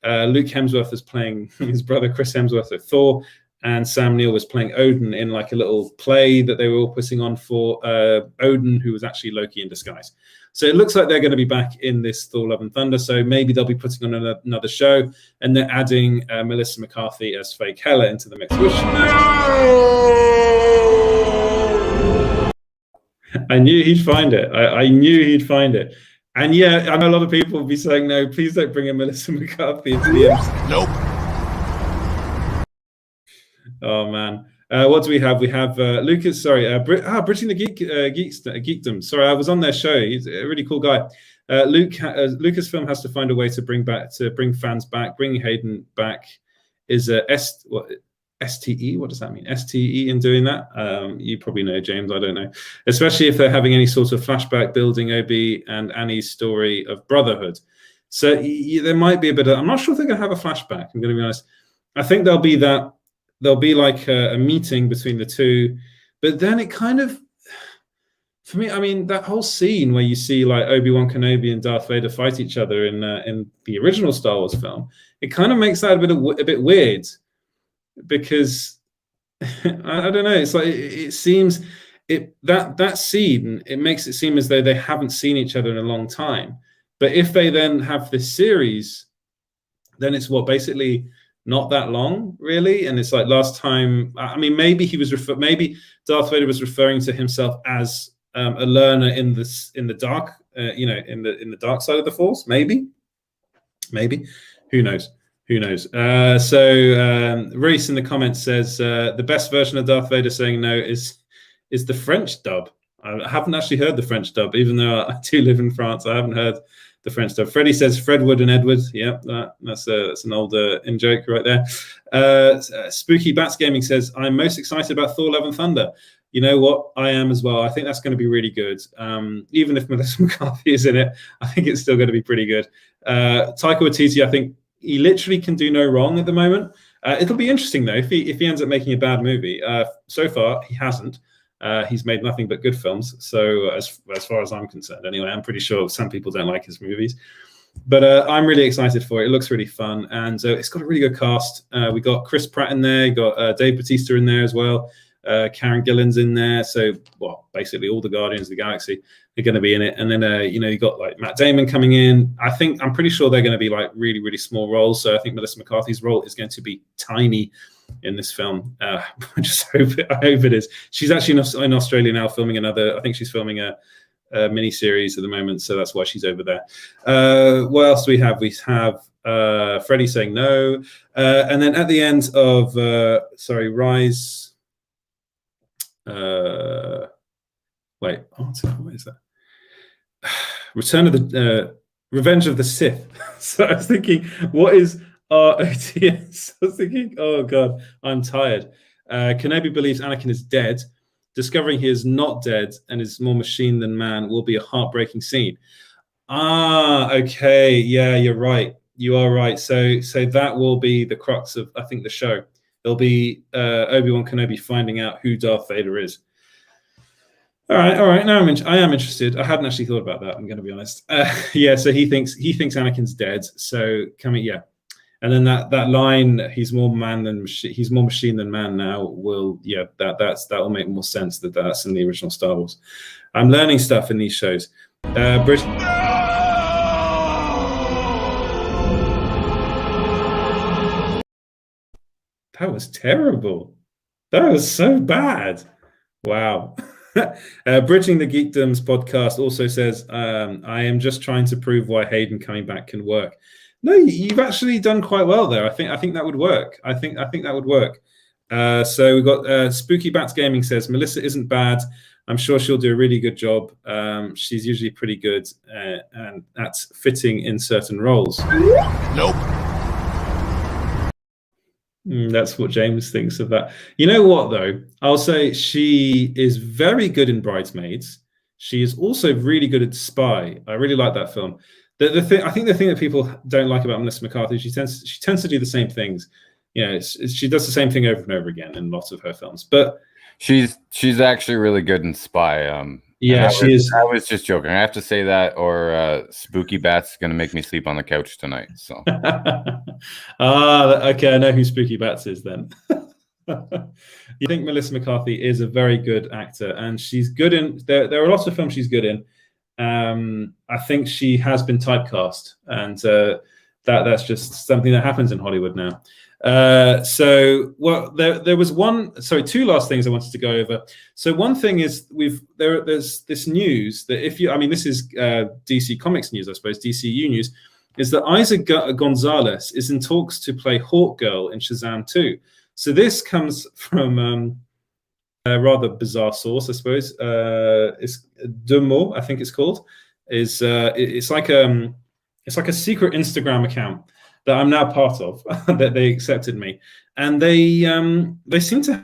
Luke Hemsworth is playing his brother Chris Hemsworth of Thor, and Sam Neill was playing Odin in like a little play that they were all putting on for Odin, who was actually Loki in disguise. So it looks like they're going to be back in this Thor: Love and Thunder. So maybe they'll be putting on another show, and they're adding Melissa McCarthy as fake Hela into the mix. Which I knew he'd find it. I knew he'd find it. And yeah, I know a lot of people will be saying, no, please don't bring in Melissa McCarthy into the MCU. Nope. Oh, man. What do we have? We have Lucas, Britty the Geekdom. Sorry, I was on their show. He's a really cool guy. Lucasfilm has to find a way to bring fans back. Bringing Hayden back is STE. What does that mean? STE in doing that? You probably know, James. I don't know. Especially if they're having any sort of flashback building Obi and Annie's story of brotherhood. So there might be a bit of. I'm not sure if they're going to have a flashback. I'm going to be honest. I think there'll be like a meeting between the two, but then it kind of, for me, I mean, that whole scene where you see like Obi-Wan Kenobi and Darth Vader fight each other in the original Star Wars film, it kind of makes that a bit weird, because I don't know. It's like it seems that scene, it makes it seem as though they haven't seen each other in a long time. But if they then have this series, then it's basically not that long, really. And it's like last time, I mean, maybe maybe Darth Vader was referring to himself as a learner in the dark, in the dark side of the Force. Maybe, who knows? So Reese in the comments says the best version of Darth Vader saying no is the French dub. I haven't actually heard the French dub, even though I do live in France. I haven't heard the French dub. Freddie says Fredwood and Edward. Yeah, that's an old in joke right there. Spooky Bats Gaming says, I'm most excited about Thor: Love and Thunder. You know what? I am as well. I think that's going to be really good. Even if Melissa McCarthy is in it, I think it's still going to be pretty good. Taika Waititi, I think he literally can do no wrong at the moment. It'll be interesting, though, if he ends up making a bad movie. So far, he hasn't. He's made nothing but good films. So as far as I'm concerned, anyway, I'm pretty sure some people don't like his movies. But I'm really excited for it. It looks really fun. And it's got a really good cast. We got Chris Pratt in there. You got Dave Bautista in there as well. Karen Gillan's in there. So, basically all the Guardians of the Galaxy are going to be in it. And then, you got like Matt Damon coming in. I'm pretty sure they're going to be like really, really small roles. So I think Melissa McCarthy's role is going to be tiny in this film. I hope it is. She's actually in Australia now filming I think she's filming a mini series at the moment. So that's why she's over there. What else do we have? We have Freddie saying no. And then at the end of, Rise. What is that? Return of the Revenge of the Sith. So I was thinking, what is ROTS? I was thinking, oh god, I'm tired. Kenobi believes Anakin is dead. Discovering he is not dead and is more machine than man will be a heartbreaking scene. Okay, yeah, you're right. You are right. So that will be the crux of, I think, the show. It'll be Obi-Wan Kenobi finding out who Darth Vader is. All right. Now I am interested. I hadn't actually thought about that. I'm going to be honest. Yeah. So he thinks Anakin's dead. So yeah. And then that line, he's more machine than man now. That will make more sense that's in the original Star Wars. I'm learning stuff in these shows. That was terrible. That was so bad. Wow. Bridging the Geekdoms podcast also says, I am just trying to prove why Hayden coming back can work. No, you've actually done quite well there. I think that would work. I think that would work. So we've got Spooky Bats Gaming says, Melissa isn't bad. I'm sure she'll do a really good job. She's usually pretty good and that's fitting in certain roles. Nope. That's what James thinks of that. You know what, though? I'll say she is very good in Bridesmaids. She is also really good at Spy. I really like that film. I think the thing that people don't like about Melissa McCarthy, she tends to do the same things. She does the same thing over and over again in lots of her films. But she's actually really good in Spy. Yeah, she is. I was just joking. I have to say that, or Spooky Bats is going to make me sleep on the couch tonight. So, okay, I know who Spooky Bats is then. You think Melissa McCarthy is a very good actor, and she's good in. There are lots of films she's good in. I think she has been typecast, and that's just something that happens in Hollywood now. There was two last things I wanted to go over. So one thing is there's this news that this is DC Comics news, I suppose, DCU news, is that Eiza González is in talks to play Hawkgirl in Shazam 2. So this comes from a rather bizarre source, I suppose. It's Demo, I think it's called. It's like a secret Instagram account that I'm now part of, that they accepted me, and they seem to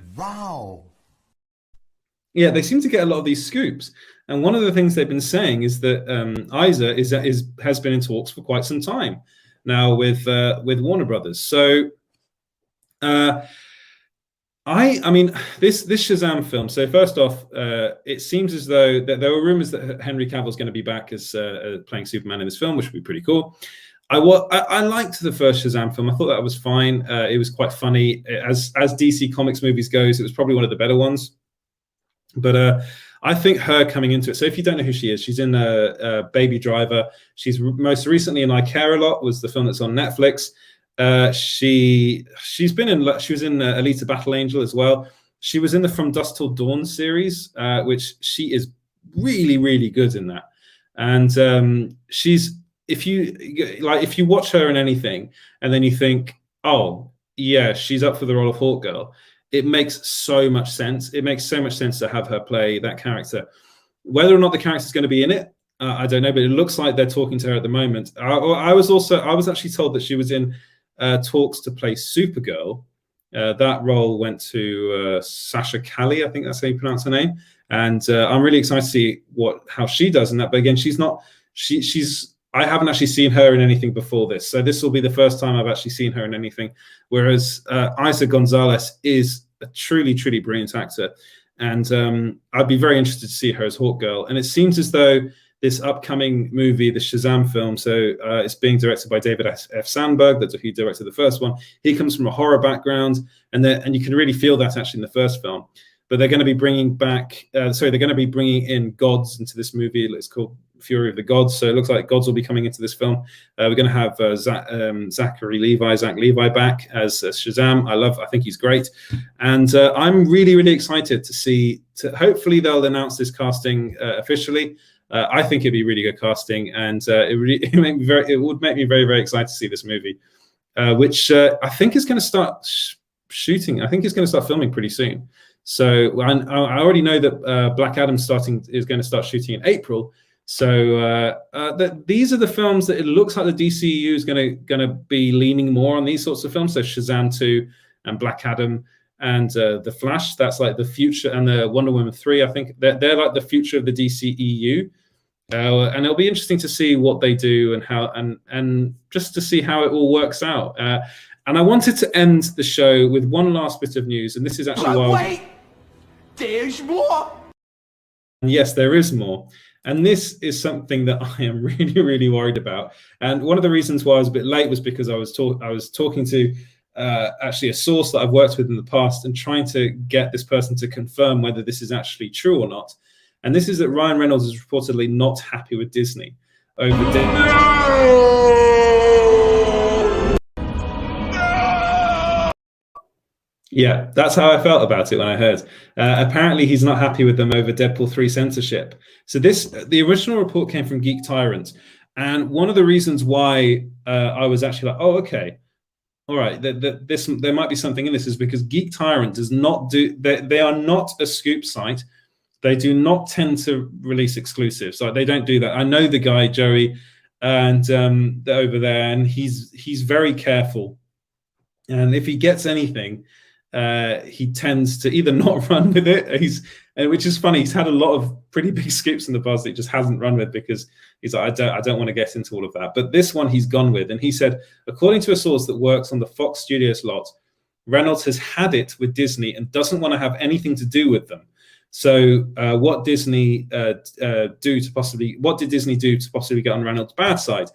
they seem to get a lot of these scoops. And one of the things they've been saying is that Eiza has been in talks for quite some time now with Warner Brothers. So this Shazam film. So first off, it seems as though that there were rumors that Henry Cavill's going to be back as playing Superman in this film, which would be pretty cool. I liked the first Shazam film. I thought that was fine. It was quite funny. As DC Comics movies goes, it was probably one of the better ones. But I think her coming into it. So if you don't know who she is, she's in Baby Driver. She's most recently in I Care a Lot, was the film that's on Netflix. She was in Alita Battle Angel as well. She was in the From Dusk Till Dawn series, which she is really, really good in that. And if you watch her in anything and then you think, oh yeah, she's up for the role of Hawkgirl, it makes so much sense. It makes so much sense to have her play that character. Whether or not the character's going to be in it, I don't know, but it looks like they're talking to her at the moment. I was actually told that she was in talks to play Supergirl. That role went to Sasha Cali, I think that's how you pronounce her name. And I'm really excited to see how she does in that. But again, I haven't actually seen her in anything before this. So this will be the first time I've actually seen her in anything. Whereas Eiza González is a truly, truly brilliant actor. And I'd be very interested to see her as Hawkgirl. And it seems as though this upcoming movie, the Shazam film, so it's being directed by David F. Sandberg, that's who directed the first one. He comes from a horror background, and you can really feel that actually in the first film. But they're going to be bringing in gods into this movie. It's called Fury of the Gods. So it looks like gods will be coming into this film. We're going to have Zach Levi back as Shazam. I think he's great. And I'm really, really excited to see, hopefully they'll announce this casting officially. I think it'd be really good casting, and it would make me very, very excited to see this movie, which I think is going to start shooting. I think it's going to start filming pretty soon. So I already know that Black Adam is going to start shooting in April. So these are the films that it looks like the DCEU is going to be leaning more on, these sorts of films. So Shazam 2 and Black Adam and The Flash, that's like the future, and the Wonder Woman 3, I think they're like the future of the DCEU. And it'll be interesting to see what they do and how, and just to see how it all works out. And I wanted to end the show with one last bit of news, and this is actually Wait, there's more. Yes, there is more. And this is something that I am really, really worried about. And one of the reasons why I was a bit late was because I was talking to actually a source that I've worked with in the past and trying to get this person to confirm whether this is actually true or not. And this is that Ryan Reynolds is reportedly not happy with Disney over Yeah, that's how I felt about it when I heard. Apparently, he's not happy with them over Deadpool 3 censorship. So the original report came from Geek Tyrant. And one of the reasons why I was actually like, oh, okay, all right, there might be something in this is because Geek Tyrant does not do, they are not a scoop site. They do not tend to release exclusives. Like, they don't do that. I know the guy, Joey, and they're over there, and he's very careful. And if he gets anything, he tends to either not run with it. Which is funny. He's had a lot of pretty big scoops in the past that he just hasn't run with because he's like, I don't want to get into all of that. But this one he's gone with, and he said, according to a source that works on the Fox Studios lot, Reynolds has had it with Disney and doesn't want to have anything to do with them. So what did Disney do to possibly get on Reynolds' bad side?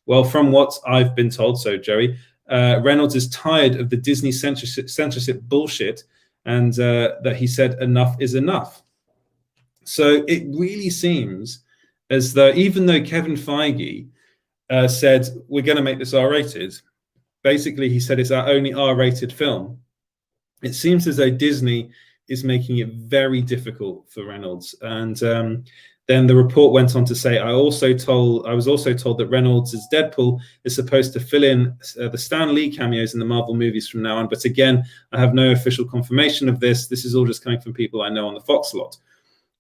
Well, from what I've been told, so Joey, Reynolds is tired of the Disney censorship bullshit, and that he said enough is enough. So it really seems as though, even though Kevin Feige said we're going to make this R-rated, basically he said it's our only R-rated film. It seems as though Disney is making it very difficult for Reynolds. And then the report went on to say, I was also told that Reynolds' Deadpool is supposed to fill in the Stan Lee cameos in the Marvel movies from now on. But again, I have no official confirmation of this. This is all just coming from people I know on the Fox lot.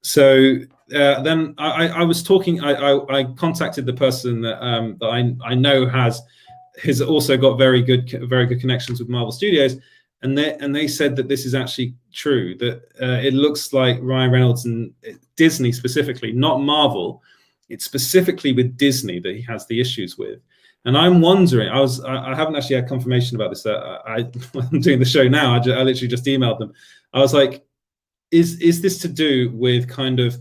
So then I was talking, I contacted the person that I know has also got very good connections with Marvel Studios. And they said that this is actually true, that it looks like Ryan Reynolds and Disney specifically, not Marvel, it's specifically with Disney that he has the issues with. And I'm wondering, I haven't actually had confirmation about this. I'm doing the show now. I literally just emailed them. I was like, is this to do with kind of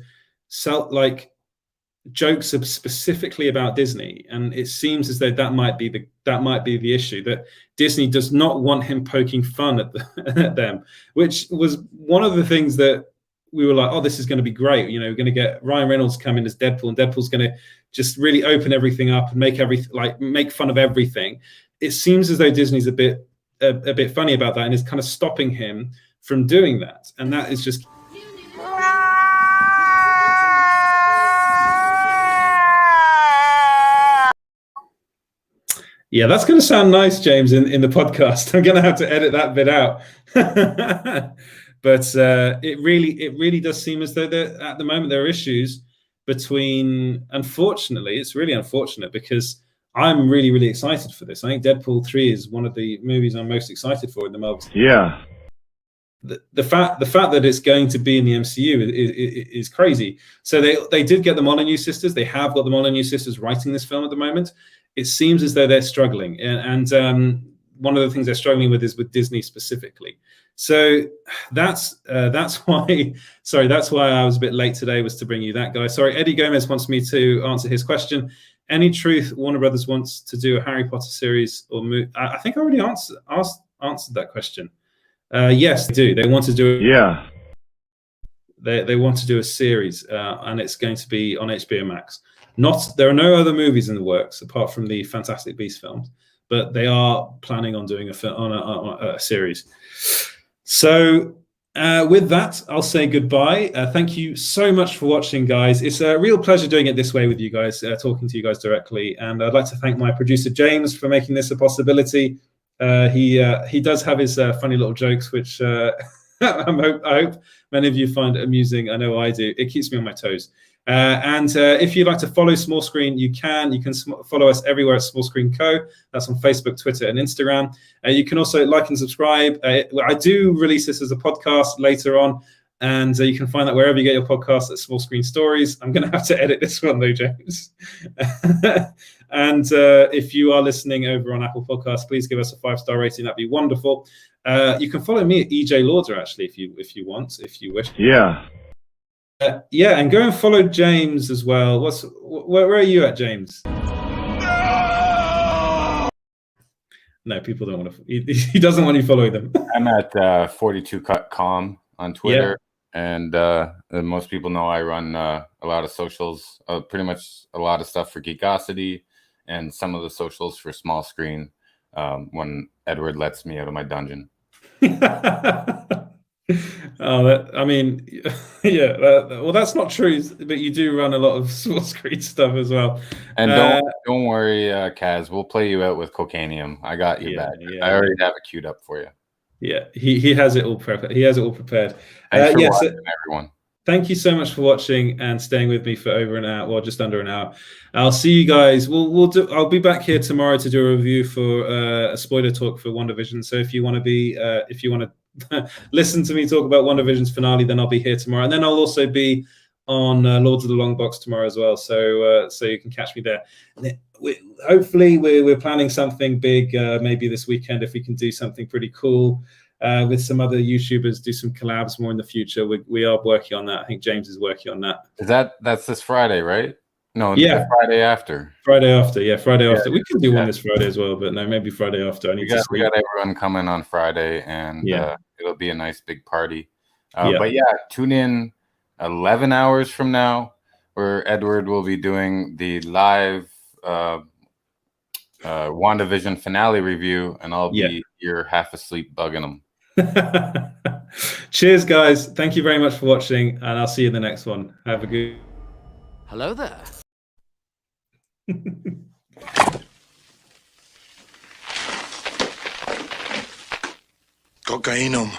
jokes specifically about Disney? And it seems as though that might be the issue, that Disney does not want him poking fun at them, which was one of the things that we were like, oh, this is going to be great. You know, we're going to get Ryan Reynolds come in as Deadpool, and Deadpool's going to just really open everything up and make fun of everything. It seems as though Disney's a bit funny about that and is kind of stopping him from doing that. And that is just. Yeah, that's going to sound nice, James, in the podcast. I'm going to have to edit that bit out. But it really does seem as though at the moment there are issues between. Unfortunately, it's really unfortunate because I'm really, really excited for this. I think Deadpool 3 is one of the movies I'm most excited for in the Marvel. Yeah. The fact that it's going to be in the MCU is crazy. So they did get the Molyneux sisters. They have got the Molyneux sisters writing this film at the moment. It seems as though they're struggling, and one of the things they're struggling with is with Disney specifically. So that's why. Sorry, that's why I was a bit late today, was to bring you that guy. Sorry, Eddie Gomez wants me to answer his question. Any truth Warner Brothers wants to do a Harry Potter series or movie? I think I already answered that question. Yes, they do. They want to do. Yeah. They want to do a series, and it's going to be on HBO Max. There are no other movies in the works apart from the Fantastic Beasts films, but they are planning on doing a series. So with that, I'll say goodbye. Thank you so much for watching, guys. It's a real pleasure doing it this way with you guys, talking to you guys directly. And I'd like to thank my producer, James, for making this a possibility. He does have his funny little jokes, which I hope many of you find amusing. I know I do. It keeps me on my toes. And if you'd like to follow Small Screen, you can follow us everywhere at Small Screen Co. That's on Facebook, Twitter, and Instagram. You can also like and subscribe. I do release this as a podcast later on, and you can find that wherever you get your podcasts at Small Screen Stories. I'm going to have to edit this one though, James. And if you are listening over on Apple Podcasts, please give us a 5-star rating. That'd be wonderful. You can follow me at EJ Lauder, actually, if you wish. Yeah. Yeah, and go and follow James as well. Where are you at, James? No, people don't want to. He doesn't want you following them. I'm at 42cutcom on Twitter, and most people know I run a lot of socials, pretty much a lot of stuff for Geekosity, and some of the socials for Small Screen when Edward lets me out of my dungeon. Well, that's not true, but you do run a lot of Small Screen stuff as well. And don't worry, Kaz, we'll play you out with Cocainium. I got your back. Yeah. I already have it queued up for you. Yeah, he has it all prepared. Thanks for watching, everyone. Thank you so much for watching and staying with me for over an hour, well, just under an hour. I'll see you guys. I'll be back here tomorrow to do a review for a spoiler talk for WandaVision. So if you want to listen to me talk about WandaVision's finale, then I'll be here tomorrow, and then I'll also be on Lords of the Long Box tomorrow as well. So you can catch me there. Hopefully, we're planning something big, maybe this weekend, if we can do something pretty cool. With some other YouTubers, do some collabs more in the future. We are working on that. I think James is working on that. That's this Friday, right? No, yeah, Friday after. Friday after. We could do one this Friday as well, but no, maybe Friday after. We got everyone coming on Friday, and it'll be a nice big party. But tune in 11 hours from now, where Edward will be doing the live WandaVision finale review, and I'll be here half asleep bugging him. Cheers, guys. Thank you very much for watching, and I'll see you in the next one. Have a good. Hello there. Cocainum.